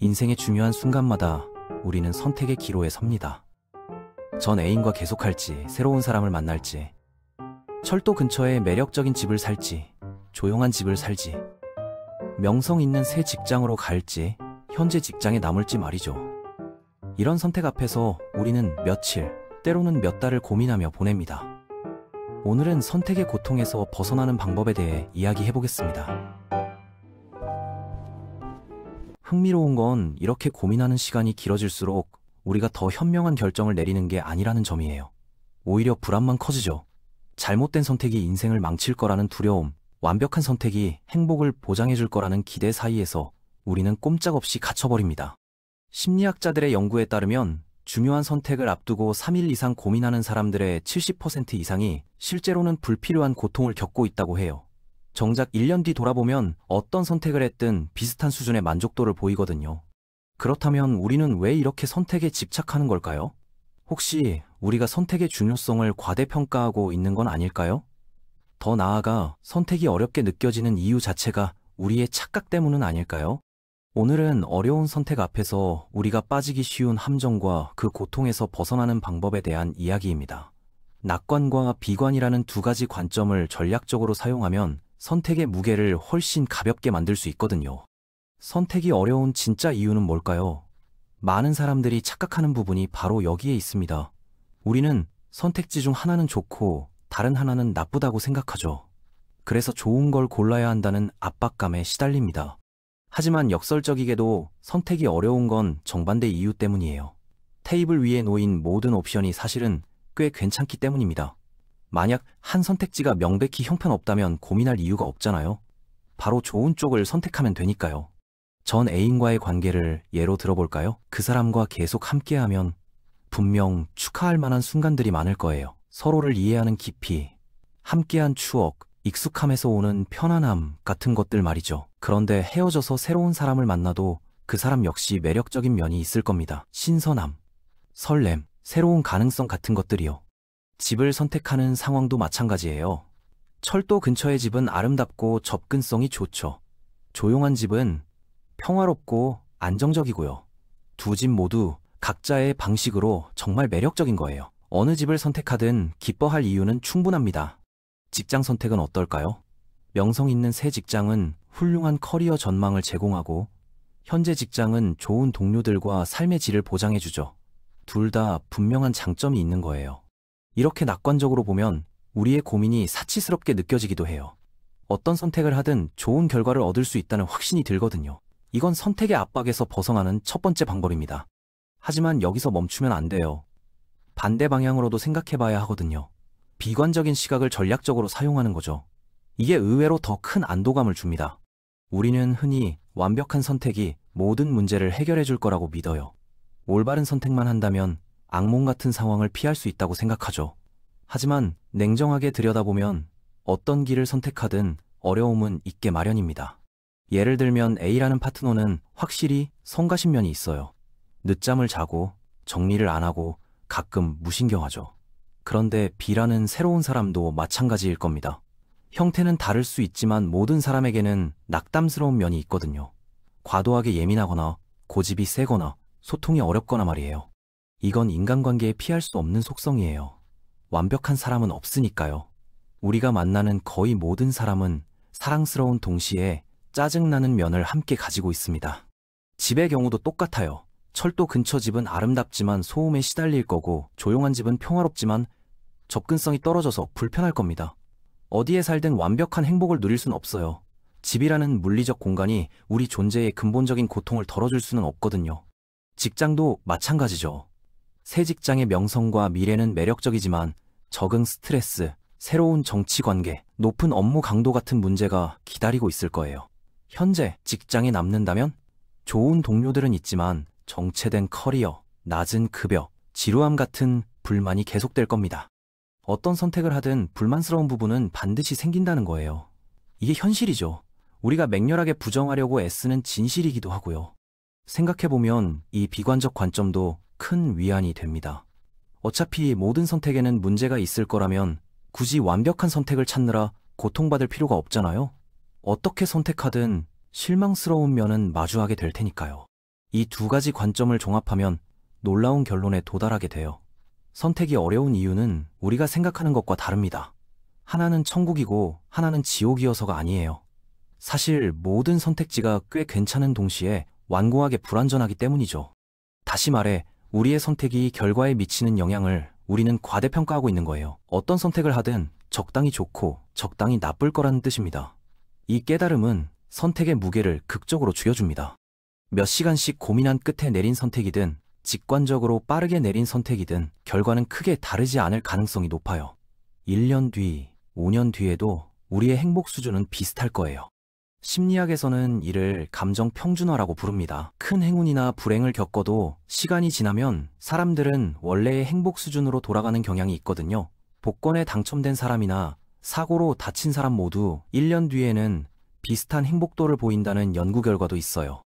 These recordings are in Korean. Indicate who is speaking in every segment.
Speaker 1: 인생의 중요한 순간마다 우리는 선택의 기로에 섭니다. 전 애인과 계속할지, 새로운 사람을 만날지, 철도 근처에 매력적인 집을 살지, 조용한 집을 살지, 명성 있는 새 직장으로 갈지, 현재 직장에 남을지 말이죠. 이런 선택 앞에서 우리는 며칠, 때로는 몇 달을 고민하며 보냅니다. 오늘은 선택의 고통에서 벗어나는 방법에 대해 이야기해보겠습니다. 흥미로운 건 이렇게 고민하는 시간이 길어질수록 우리가 더 현명한 결정을 내리는 게 아니라는 점이에요. 오히려 불안만 커지죠. 잘못된 선택이 인생을 망칠 거라는 두려움, 완벽한 선택이 행복을 보장해줄 거라는 기대 사이에서 우리는 꼼짝없이 갇혀버립니다. 심리학자들의 연구에 따르면 중요한 선택을 앞두고 3일 이상 고민하는 사람들의 70% 이상이 실제로는 불필요한 고통을 겪고 있다고 해요. 정작 1년 뒤 돌아보면 어떤 선택을 했든 비슷한 수준의 만족도를 보이거든요. 그렇다면 우리는 왜 이렇게 선택에 집착하는 걸까요? 혹시 우리가 선택의 중요성을 과대평가하고 있는 건 아닐까요? 더 나아가 선택이 어렵게 느껴지는 이유 자체가 우리의 착각 때문은 아닐까요? 오늘은 어려운 선택 앞에서 우리가 빠지기 쉬운 함정과 그 고통에서 벗어나는 방법에 대한 이야기입니다. 낙관과 비관이라는 두 가지 관점을 전략적으로 사용하면 선택의 무게를 훨씬 가볍게 만들 수 있거든요. 선택이 어려운 진짜 이유는 뭘까요? 많은 사람들이 착각하는 부분이 바로 여기에 있습니다. 우리는 선택지 중 하나는 좋고 다른 하나는 나쁘다고 생각하죠. 그래서 좋은 걸 골라야 한다는 압박감에 시달립니다. 하지만 역설적이게도 선택이 어려운 건 정반대 이유 때문이에요. 테이블 위에 놓인 모든 옵션이 사실은 꽤 괜찮기 때문입니다. 만약 한 선택지가 명백히 형편없다면 고민할 이유가 없잖아요. 바로 좋은 쪽을 선택하면 되니까요. 전 애인과의 관계를 예로 들어볼까요? 그 사람과 계속 함께하면 분명 축하할 만한 순간들이 많을 거예요. 서로를 이해하는 깊이, 함께한 추억, 익숙함에서 오는 편안함 같은 것들 말이죠. 그런데 헤어져서 새로운 사람을 만나도 그 사람 역시 매력적인 면이 있을 겁니다. 신선함, 설렘, 새로운 가능성 같은 것들이요. 집을 선택하는 상황도 마찬가지예요. 철도 근처의 집은 아름답고 접근성이 좋죠. 조용한 집은 평화롭고 안정적이고요. 두 집 모두 각자의 방식으로 정말 매력적인 거예요. 어느 집을 선택하든 기뻐할 이유는 충분합니다. 직장 선택은 어떨까요? 명성 있는 새 직장은 훌륭한 커리어 전망을 제공하고 현재 직장은 좋은 동료들과 삶의 질을 보장해주죠. 둘 다 분명한 장점이 있는 거예요. 이렇게 낙관적으로 보면 우리의 고민이 사치스럽게 느껴지기도 해요. 어떤 선택을 하든 좋은 결과를 얻을 수 있다는 확신이 들거든요. 이건 선택의 압박에서 벗어나는 첫 번째 방법입니다. 하지만 여기서 멈추면 안 돼요. 반대 방향으로도 생각해봐야 하거든요. 비관적인 시각을 전략적으로 사용하는 거죠. 이게 의외로 더 큰 안도감을 줍니다. 우리는 흔히 완벽한 선택이 모든 문제를 해결해 줄 거라고 믿어요. 올바른 선택만 한다면 악몽 같은 상황을 피할 수 있다고 생각하죠. 하지만 냉정하게 들여다보면 어떤 길을 선택하든 어려움은 있게 마련입니다. 예를 들면 A라는 파트너는 확실히 성가신 면이 있어요. 늦잠을 자고 정리를 안 하고 가끔 무신경하죠. 그런데 B라는 새로운 사람도 마찬가지일 겁니다. 형태는 다를 수 있지만 모든 사람에게는 낙담스러운 면이 있거든요. 과도하게 예민하거나 고집이 세거나 소통이 어렵거나 말이에요. 이건 인간관계에 피할 수 없는 속성이에요. 완벽한 사람은 없으니까요. 우리가 만나는 거의 모든 사람은 사랑스러운 동시에 짜증나는 면을 함께 가지고 있습니다. 집의 경우도 똑같아요. 철도 근처 집은 아름답지만 소음에 시달릴 거고 조용한 집은 평화롭지만 접근성이 떨어져서 불편할 겁니다. 어디에 살든 완벽한 행복을 누릴 수는 없어요. 집이라는 물리적 공간이 우리 존재의 근본적인 고통을 덜어줄 수는 없거든요. 직장도 마찬가지죠. 새 직장의 명성과 미래는 매력적이지만 적응 스트레스, 새로운 정치 관계, 높은 업무 강도 같은 문제가 기다리고 있을 거예요. 현재 직장에 남는다면 좋은 동료들은 있지만 정체된 커리어, 낮은 급여, 지루함 같은 불만이 계속될 겁니다. 어떤 선택을 하든 불만스러운 부분은 반드시 생긴다는 거예요. 이게 현실이죠. 우리가 맹렬하게 부정하려고 애쓰는 진실이기도 하고요. 생각해보면 이 비관적 관점도 큰 위안이 됩니다. 어차피 모든 선택에는 문제가 있을 거라면 굳이 완벽한 선택을 찾느라 고통받을 필요가 없잖아요. 어떻게 선택하든 실망스러운 면은 마주하게 될 테니까요. 이 두 가지 관점을 종합하면 놀라운 결론에 도달하게 돼요. 선택이 어려운 이유는 우리가 생각하는 것과 다릅니다. 하나는 천국이고 하나는 지옥이어서가 아니에요. 사실 모든 선택지가 꽤 괜찮은 동시에 완고하게 불완전하기 때문이죠. 다시 말해, 우리의 선택이 결과에 미치는 영향을 우리는 과대평가하고 있는 거예요. 어떤 선택을 하든 적당히 좋고 적당히 나쁠 거라는 뜻입니다. 이 깨달음은 선택의 무게를 극적으로 줄여줍니다. 몇 시간씩 고민한 끝에 내린 선택이든 직관적으로 빠르게 내린 선택이든 결과는 크게 다르지 않을 가능성이 높아요. 1년 뒤, 5년 뒤에도 우리의 행복 수준은 비슷할 거예요. 심리학에서는 이를 감정 평준화라고 부릅니다. 큰 행운이나 불행을 겪어도 시간이 지나면 사람들은 원래의 행복 수준으로 돌아가는 경향이 있거든요. 복권에 당첨된 사람이나 사고로 다친 사람 모두 1년 뒤에는 비슷한 행복도를 보인다는 연구 결과도 있어요.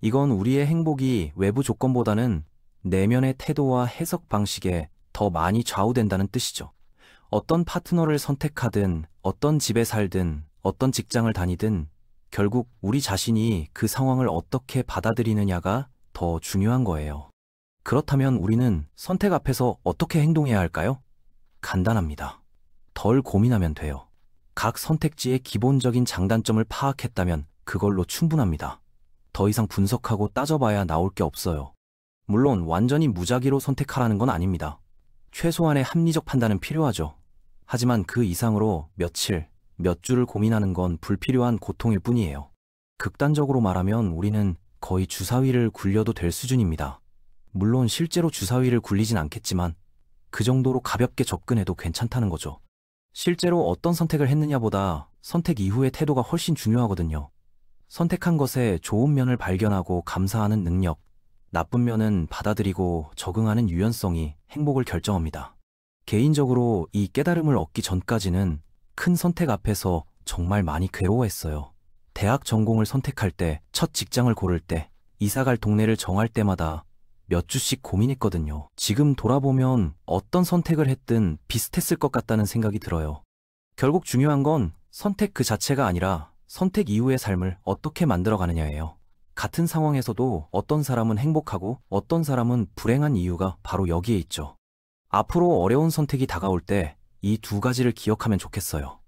Speaker 1: 이건 우리의 행복이 외부 조건보다는 내면의 태도와 해석 방식에 더 많이 좌우된다는 뜻이죠. 어떤 파트너를 선택하든, 어떤 집에 살든, 어떤 직장을 다니든 결국 우리 자신이 그 상황을 어떻게 받아들이느냐가 더 중요한 거예요. 그렇다면 우리는 선택 앞에서 어떻게 행동해야 할까요? 간단합니다. 덜 고민하면 돼요. 각 선택지의 기본적인 장단점을 파악했다면 그걸로 충분합니다. 더 이상 분석하고 따져봐야 나올 게 없어요. 물론 완전히 무작위로 선택하라는 건 아닙니다. 최소한의 합리적 판단은 필요하죠. 하지만 그 이상으로 며칠, 몇 주를 고민하는 건 불필요한 고통일 뿐이에요. 극단적으로 말하면 우리는 거의 주사위를 굴려도 될 수준입니다. 물론 실제로 주사위를 굴리진 않겠지만 그 정도로 가볍게 접근해도 괜찮다는 거죠. 실제로 어떤 선택을 했느냐보다 선택 이후의 태도가 훨씬 중요하거든요. 선택한 것에 좋은 면을 발견하고 감사하는 능력, 나쁜 면은 받아들이고 적응하는 유연성이 행복을 결정합니다. 개인적으로 이 깨달음을 얻기 전까지는 큰 선택 앞에서 정말 많이 괴로워했어요. 대학 전공을 선택할 때, 첫 직장을 고를 때, 이사갈 동네를 정할 때마다 몇 주씩 고민했거든요. 지금 돌아보면 어떤 선택을 했든 비슷했을 것 같다는 생각이 들어요. 결국 중요한 건 선택 그 자체가 아니라 선택 이후의 삶을 어떻게 만들어가느냐예요. 같은 상황에서도 어떤 사람은 행복하고 어떤 사람은 불행한 이유가 바로 여기에 있죠. 앞으로 어려운 선택이 다가올 때 이 두 가지를 기억하면 좋겠어요.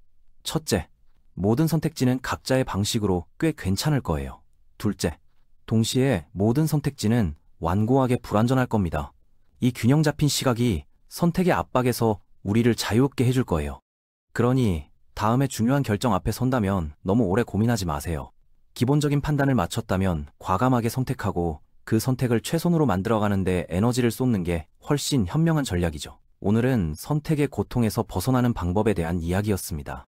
Speaker 1: 첫째, 모든 선택지는 각자의 방식으로 꽤 괜찮을 거예요. 둘째, 동시에 모든 선택지는 완고하게 불완전할 겁니다. 이 균형 잡힌 시각이 선택의 압박에서 우리를 자유롭게 해줄 거예요. 그러니 다음에 중요한 결정 앞에 선다면 너무 오래 고민하지 마세요. 기본적인 판단을 마쳤다면 과감하게 선택하고 그 선택을 최선으로 만들어가는데 에너지를 쏟는 게 훨씬 현명한 전략이죠. 오늘은 선택의 고통에서 벗어나는 방법에 대한 이야기였습니다.